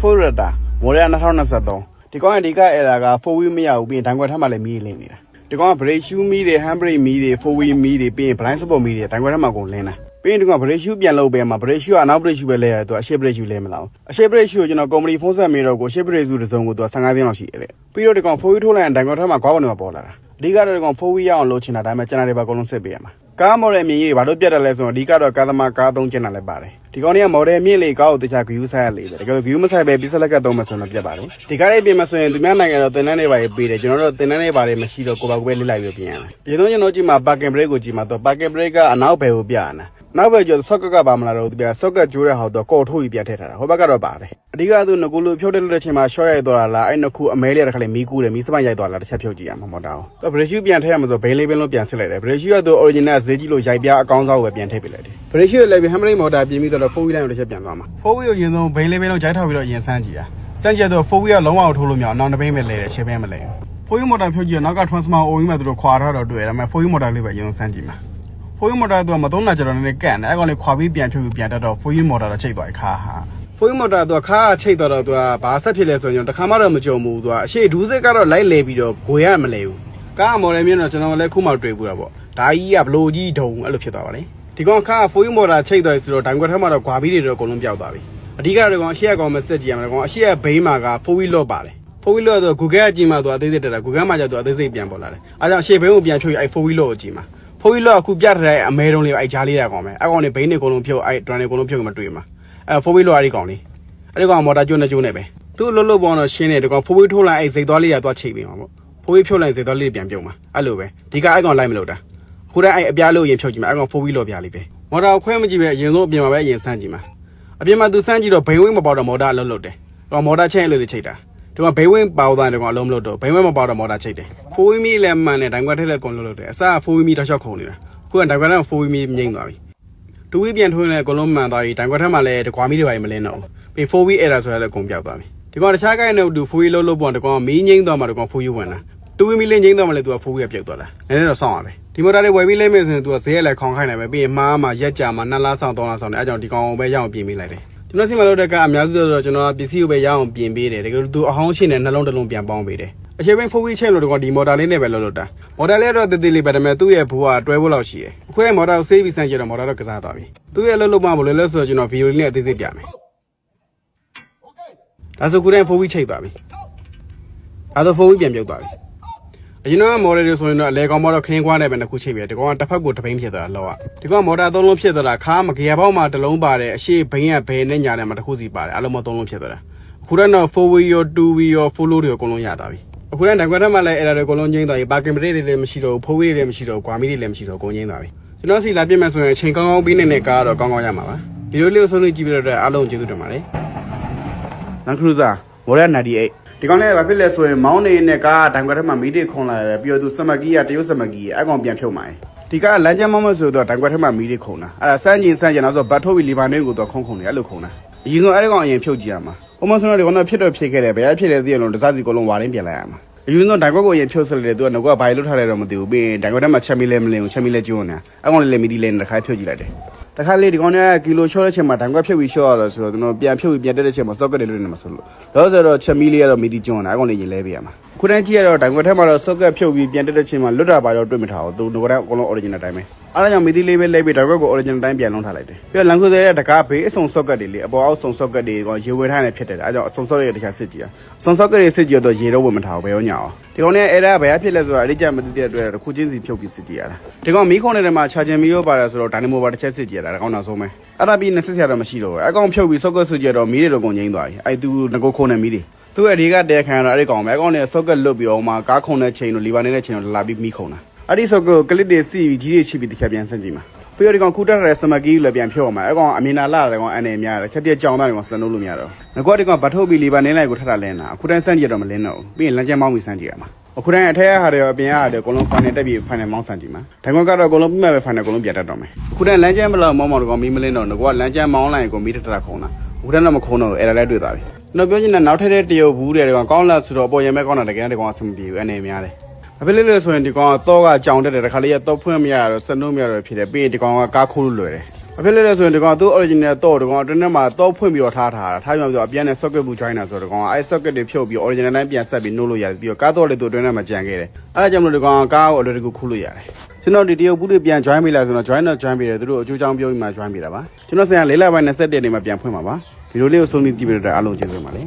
Florida မော်ရ2023ဒီကောင်ကဒီကအဲ့ဒါက4 wheel မရဘူးပြီးရင်ဒိုင်ကွက်ထက်မှလည်းမီးလင်းနေတာဒီကောင်က brake shoe မီးတွေ hand brake မီးတွေ4 wheel မီးတွေပြီးရင် blind spot မီးတွေဒိုင်ကွက်ထက်မှကုန်လင်းတာပြီးရင်ဒီကောင် brake shoe ပြန်လုပ်ပေးမှာ brake shoe ကနောက် brake shoe ပဲလဲရတယ်သူအရှေ့ brake shoe လဲမလားအရှေ့ brake shoe ကိုကျွန်တော် company ဖုန်းဆက်မေးတော့ကိုရှေ့ brake shoe တစ်စုံကိုသူက15သိန်းလောက်ရှိတယ်ပြီးတော့ဒီကောင်4 wheel ထိုးလိုက်ရင်ဒိုင်ကွက်ထက်မှခွားပေါ်နေမှာပေါ်လာတာအဓိကတော့ဒီကောင်4 wheel ရအောင်လုပ်ချင်တာဒါပေမဲ့ကျွန်တော်တွေပါအကုန်လုံးစစ်ပေးရမှာကားမော်ဒယ်မြင်ကြီးဘာလို့ပြတ်တယ်လဲဆိုတော့အဓိကတော့ကားသမားကားသုံးကျင်တာလည်းပါတယ်ဒီကောင်တွေကမော်ဒယ်မြင့်လေကားကိုတခြား view ဆိုင်ရလေတယ်တကယ် view မဆိုင်ပဲပြဆက်လက်ကသုံးမှဆိုတော့ပြတ်ပါတယ်ဒီကားလေးပြင်မှဆိုရင်သူများနိုင်ငံတော့တင်တန်းတွေပါရေးပေးတယ်ကျွန်တော်တို့တင်တန်းတွေပါရေးမရှိတော့ကိုပါကိုပဲလေးလိုက်ပြီးပြင်ရတယ်ဒီတော့ကျွန်တော်ကြည့်မှာ parking brake ကိုကြည့်မှာတော့ parking brake ကအနောက်ဘက်ကိုပြရတာနောက်ပဲကျော် socket ကပါမလာတော့သူပြ socket ကျိုးတဲ့ဟာတော့ကော်ထိုးပြီးပြထည့်ထားတာဟိုဘက်ကတော့ပါတယ်အဓိကသူငကူလိုဖြုတ်တယ်လို့တဲ့ချိန်မှာ short ရိုက်သွားတာလားအဲ့နှစ်ခုအမဲလေးတစ်ခါလေးမီးကူးတယ်မီးစပိုင်ရိုက်သွားလားတစ်ချက်ဖြုတ်ကြည့်ရမှာမော်တာကို brake shoe ပြန်ထည့်ရမှာဆိုဘိန်းလေးပင်လုံးပြန်စစ်လိုက်တယ် brake shoe ကသူ original ဈေးကြီးလို့ရိုက်ပြအကောင်းစားကိုပဲပြန်ထည့်ပေးလိုက်တယ် brake shoe လည်းပြီး handbrake motor ပြင်ပြီးတော့4 wheel တိုင်းကိုတစ်ချက်ပြန်သွားမှာ4 wheel ကိုရင်ဆုံးဘိန်းလေးပင်လုံးဂျိုက်ထောက်ပြီးတော့ရင်ဆန်းကြည့်တာစမ်းကြည့်တော့4 wheel ကလုံးဝထိုးလို့မရအောင်နောက်တစ်ဘိန်းပဲလဲတယ်ရှင်းဘဲမလဲ4 wheel motor ဖြုတ်ကြည့်တော့နောက်က transformer OE မှာသူတို့ခွာထားတော့တွေ့တယ်ဒါပေမဲ့4 wheel motor လေးပဲရင်ဆုံးဆန်းကြည့်မှာ4 wheel motor ကမသုံးတာကြတော့လည်းကန့်တယ်အဲ့ကောင်လေးခွာပြီးပြန်ဖြုတ်ပြီးပြန်တက်တော့4 wheel motor တော့ချိတ်သွားခါဟာ4 wheel motor ကခါချိတ်တော့သူကဘာဆက်ဖြစ်လဲဆိုရင်တခါမှတော့မကြုံဘူးသူကအရှိဒူးစစ်ကတော့လိုက်လေပြီးတော့ဂွေရမလဲဘူးကားမော်ဒယ်မျိုးတော့ကျွန်တော်လည်းခုမှတွေ့ဘူးတာပေါ့ဒါကြီးကဘလို့ကြီးဒုံအဲ့လိုဖြစ်သွားပါလေဒီကောင်ခါ4 wheel motor ချိတ်သွားဆိုတော့ဒိုင်ကွက်ထက်မှတော့ဂွာပြီးတွေတော့အကုန်လုံးပျောက်သွားပြီအဓိကတော့ကောင်အရှိရကောင်မဆက်ကြည့်ရမှာကောင်အရှိရဘိန်းမှာက4 wheel လော့ပါတယ်4 wheel လော့ဆို Google ကကြည့်မှသူအသေးစိတ်တက်တာ Google မှာကျတော့အသေးစိတ်ပြန်ပေါ်လာတယ်အဲကြောင့်အရှိဘိန်းကိုပြန်ဖြုတ်ပြီးအဲ့4 wheel လော့ကိုကြည့်မှာ4 wheel လော့အခုပြထားတဲ့အမဲတုံးလေးအဲ့ဂျားလေးရကောင်ပဲအဲ့ကောင်နေဘိန်းတွေအကုန်လုံးဖြုတ်အဲ့ drum တွေအကုန်လုံးဖြုတ်မှတွေ့မှာအဲ့4 wheel လော့အဲ့ဒီကောင်လေးအဲ့ဒီကောင်မော်တာကျွန်းနဲ့ကျွန်းနဲ့ပဲသူ့လှုပ်ပေါ်တော့ရှင်းနေဒီကောင်4 wheel ထိုးလိုက်အဲ့စိတ်သွားလေးရသွားချိတ်ပြီးမှာပေါ့4 wheel ဖြုတ်လိုက်စိတ်သွားလေးပြန်ပြုံးမှာအဲ့လိုပဲဒီကအဲ့ကောင်လိုက်မလို့တာခုတည်းအဲ့အပြားလို့ရင်ဖြုတ်ကြည့်မှာအဲ့ကောင်4 wheel လော့ပြလေးပဲမော်တာခွဲမကြည့်ပဲအရင်ဆုံးအပြင်မှာပဲအရင်ဆန်းကြည့်မှာအပြင်မှာသူဆန်းကြည့်တော့ဘိန်းဝင်းမပေါတော့မော်တာအလုံးလုံးတယ်ကောင်မော်တာချင်းလို့ချိတ်တာဒီမှာဘိန်းဝင်းပေါသွားတယ်ကောင်အလုံးမလို့တော့ဘိန်းဝင်းမပေါတော့မော်တာချိတ်တယ်4 wheel မီလည်းမှန်တယ်ဒိုင်ကွက်ထက်လည်းကုန်လို့တယ်အစား4 wheel မီတော့ရှော့ခုံနေတာခုကဒိုင်ကွက်ထက်4 wheel မီငိမ့်သွားပြီ2 wheel ပြန်ထိုးရင်လည်းအကုန်လုံးမှန်သွားပြီဒိုင်ကွက်ထက်မှလည်းတကွာမီတွေပါမလင်းတော့ပြီး4 wheel အဲ့ဒါဆိုလည်းအကုန်ပြောက်သွားပြီဒီကောင်တခြားကိုင်းနဲ့တူ4 wheel လုံးပေါ်တကောင်မီးငိမ့်သွားမှတကောင်4 wheel ဝင်တာ2 wheel မီလင်းငိမ့်သွားမှလည်းသူက4 wheel ပြုတ်သွားတာနည်းနည်းတော့စောင့်ရပဲဒီမော်တာလေးဝယ်ပြီးလဲမယ်ဆိုရင်သူကဈေးလည်းခေါင်ခိုင်းတယ်ပဲပြီးရင်မှားမှရက်ကြမှာ2လဆောင်3လဆောင်တယ်အဲကြောင့်ဒီကောင်ပဲရအောင်ပြင်ပေးလိုက်တယ်ကျွန်တော်စီမလို့တဲ့ကအများစုတော့ကျွန်တော်ပစ္စည်းကိုပဲရအောင်ပြင်ပေးတယ်တကယ်လို့သူအဟောင်းရှင်းတဲ့နှလုံးတစ်လုံးပြန်ပေါင်းပေးတယ်အချိန်ပိုင်း4 wheel ချိန်လို့တော့ဒီမော်တာလေးနဲ့ပဲလုပ်တာမော်တာလေးတော့တည်တည်လေးပဲဒါပေမဲ့သူ့ရဲ့ဘူကတွဲဖို့လောက်ရှိတယ်အခုရဲ့မော်တာကိုဆေးပြီးဆန်းကြတော့မော်တာတော့ကစားသွားပြီသူ့ရဲ့လှုပ်မှမလို့လဲဆိုတော့ကျွန်တော်ဗီဒီယိုလေးနဲ့အသေးသေးပြမယ်ဒါဆိုခုတိုင်း4 wheel ချိန်သွားပြီဒါဆို4 wheel ပြန်ပြုတ်သွားပြီအရင်ကမော်ဒယ်တွေဆိုရင်တော့အလဲကောင်မော်တော့ခင်းခွားနဲ့ပဲတစ်ခုချိန်ပြတယ်ဒီကောင်ကတစ်ဖက်ကိုတစ်ပိန်းဖြစ်သွားတာလောကဒီကောင်မော်တာ3လုံးဖြစ်သွားတာခါမကြရပေါက်မှာတစ်လုံးပါတယ်အရှိဘိန်းကဘယ်နဲ့ညာနဲ့မှာတစ်ခုစီပါတယ်အလုံးမ3လုံးဖြစ်သွားတာအခုတော့4 wheel ရော2 wheel ရော4 load တွေအကုန်လုံးရသွားပြီအခုတော့ဒိုင်ကွက်ထက်မှလည်းအဲ့ဒါတွေအကုန်လုံးငိမ့်သွားပြီ parking brake တွေလည်းမရှိတော့ဘူး4 wheel တွေလည်းမရှိတော့ဘူးကွာမီတွေလည်းမရှိတော့ဘူးအကုန်ငိမ့်သွားပြီကျွန်တော်စီလာပြစ်မယ်ဆိုရင်အချိန်ကောင်းကောင်းပြီးနေတဲ့ကားတော့ကောင်းကောင်းရမှာပါဒီလိုလေးကိုဆုံးဖြတ်ကြည့်ပြီးတော့အားလုံးကျေးဇူးတင်ပါတယ်Land Cruiser Model 98ဒီကောင်လေးဘာဖြစ်လဲဆိုရင်မောင်းနေနဲ့ကားဒိုင်ကွက်ထဲမှာမီးတွေခုံလာတယ်ပြီးတော့သူစမကီးကတရုတ်စမကီးအကောင်ပြန်ဖြုတ်မှာဒီကားလမ်းကျမ်းမောင်းမဆိုတော့ဒိုင်ကွက်ထဲမှာမီးတွေခုံတာအဲ့ဒါစမ်းကျင်နောက်ဆိုဘတ်ထုတ်ပြီးလီဘာနေကိုတော့ခုံနေအဲ့လိုခုံတာအရင်ဆုံးအဲ့ဒီကောင်အရင်ဖြုတ်ကြည့်ရမှာဟိုမဆိုတော့ဒီကောင်တော့ဖြစ်တော့ဖြစ်ခဲ့တယ်ဘယ်ဖြစ်လဲသိရလို့တစားစီကုလုံးဝါရင်းပြန်လိုက်ရမှာအရင်ဆုံးဒိုင်ကွက်ကိုအရင်ဖြုတ်ဆက်လိုက်တယ်သူကငါကဘာလို့ထားလဲတော့မသိဘူးပြီးရင်ဒိုင်ကွက်ထဲမှာချက်မီလဲမလင်းဘူးချက်မီလဲကျွန်းနေတာအဲ့ကောင်လေးလည်းမီဒီလဲတစ်ခါဖြုတ်ကြည့်လိုက်တယ်တခါလေးဒီကောင်တွေကကီလိုရှော့တဲ့ချိန်မှာဒိုင်ကွက်ဖြုတ်ပြီးရှော့ရတော့ဆိုတော့ကျွန်တော်ပြန်ဖြုတ်ပြီးပြန်တက်တဲ့ချိန်မှာ socket တွေလွတ်နေမှာဆိုလို့တော့ဆိုတော့ချက်မီလေးကတော့မီဒီကျွန်းတာအဲ့ကောင်လေးရင်လဲပေးရမှာခုတန်းကြည့်ရတော့ဒိုင်ကွက်ထဲမှာတော့ socket ဖြုတ်ပြီးပြန်တက်တဲ့ချိန်မှာလွတ်တာပါတော့တွေ့မထားဘူးသူငါကအကုန်လုံး original တိုင်းပဲအားကြောင့်မီဒီလေးပဲလဲပြီးဒိုင်ကွက်ကို original တိုင်းပြန်လုံးထားလိုက်တယ်ပြီးတော့လန်ကူသေးတဲ့တကားဘေးအစုံ socket တွေလေအပေါ်အောက်စုံ socket တွေကရေဝဲထားနေဖြစ်တယ်အဲ့ကြောင့်အစုံ socket တွေတခြားစစ်ကြည့်အစုံ socket တွေစစ်ကြည့်တော့ရေတော့ဝင်မထားဘူးဘယ်ရောညာအောင်ဒီကောင်နဲ့အဲ့ဒါဘယ်ဖြစ်လဲဆိုတာအတိအကျမသိတဲ့အတွက်ခုချင်းစီဖြုတ်ပြီးစစ်ကြည့်ရတာဒီကောင်မီးခုံနေတဲ့မှာ charging မီးရောပါတယ်ဆိုတော့ dynamo ပါတစ်ချက်စစ်ကြည့်ရတာဒါကောင်နောက်ဆုံးပဲအဲ့ဒါပြီးနဲ့စစ်စရာတော့မရှိတော့ဘူးအကောင်ဖြုတ်ပြီး socket စစ်ကြတော့မီးတွေတော့ကုန်ငိမ့်သွားပြီအဲ့သူငကိုခုံနေမီးတွေသူ့အဒီကတဲခံတော့အဲ့ဒီကောင်ပဲအကောင်နဲ့ socket လွတ်ပြီးအောင်မှာကားခုံတဲ့ချိန်တို့လီဗာနေတဲ့ချိန်တို့လာပြီးမီးခုံတာအဲ့ဒီ socket ကလစ်တွေစီပြီးကြီးတွေချိပြီးတစ်ချက်ပြန်ဆန့်ကြည့်မှာပြီးတော့ဒီကောင်ခုတက်တဲ့စမကီးလည်းပြန်ဖြုတ်အောင်မှာအကောင်အမြင်နာလာတဲ့ကောင်အနေများတယ်ချက်ပြက်ကြောင်သားတွေကောင်စနိုးလို့မရတော့ငကောဒီကောင်ဗတ်ထုတ်ပြီးလီဗာနေလိုက်ကိုထပ်တာလဲနေတာအခုတိုင်းဆန့်ကြည့်တော့မလင်းတော့ဘူးပြီးရင်လမ်းကျမ်းမောင်းပြီးဆန့်ကြည့်ရမှာအခုတိုင်းအထက်ဟာတွေအပြင်ဟာတွေအကုန်လုံး final တက်ပြီး final မောင်းဆန့်ကြည့်မှာဒိုင်ကွက်ကတော့အကုန်လုံးပြီးမှပဲ final အကုန်လုံးပြတ်တတ်တော့မယ်အခုတိုင်းလမ်းကျမ်းမလောက်မောင်းမောင်းတော့ကောင်မီးမလင်းတော့ငကောကလမ်းကျမ်းမောင်းလိုက်ကိုမီးထထခုံတာအခုတိုင်းတော့မခုံတော့အဲ့ဒါလည်းတွေ့သွားပြီကျွန်တော်ပြောချင်တဲ့နောက်ထပ်တဲ့တရုတ်ဘူးတွေကောင်ကောင်းလာဆိုတော့အပေါ်ရမဲကောင်းတာတကယ်တကောင်အဆင်မပြေဘူးအနေများတယ်ဘာဖြစ်လဲဆိုရင်ဒီကောင်ကတော့ကကြောင်တက်တယ်တခါလေးကတော့ဖွင့်မရတော့စနိုးမရတော့ဖြစ်တယ်ပြီးရင်ဒီကောင်ကကားခိုးလို့လွယ်တယ် အဖြစ်လဲဆိုရင်ဒီကောင်သူ original တော့ဒီကောင်အတွင်းထဲမှာတော့ဖွင့်ပြီးတော့ထားတာထားပြန်ပြီးတော့အပြန်နဲ့ socket ဘူး join တာဆိုတော့ဒီကောင်အဲ socket တွေဖြုတ်ပြီး original တိုင်းပြန်ဆက်ပြီးနှိုးလို့ရတယ်ပြီးတော့ကားတော့လေသူအတွင်းထဲမှာကြံခဲ့တယ်အဲဒါကြောင့်မလို့ဒီကောင်ကားကိုအလွယ်တကူခုလို့ရတယ်ကျွန်တော်ဒီတရုတ်ဘူးတွေပြန် join ပေးလိုက်ဆိုတော့ join တော့ join ပေးတယ်သူတို့အကျိုးချောင်းပြောပြီးမှ join ပေးတာပါကျွန်တော်ဆရာ၄လပိုင်း21ရက်နေ့မှာပြန်ဖွင့်မှာပါဗီဒီယိုလေးကိုဆုံးဖြတ်ကြည့်ပြီးတော့အားလုံးကျေးဇူးပါလေ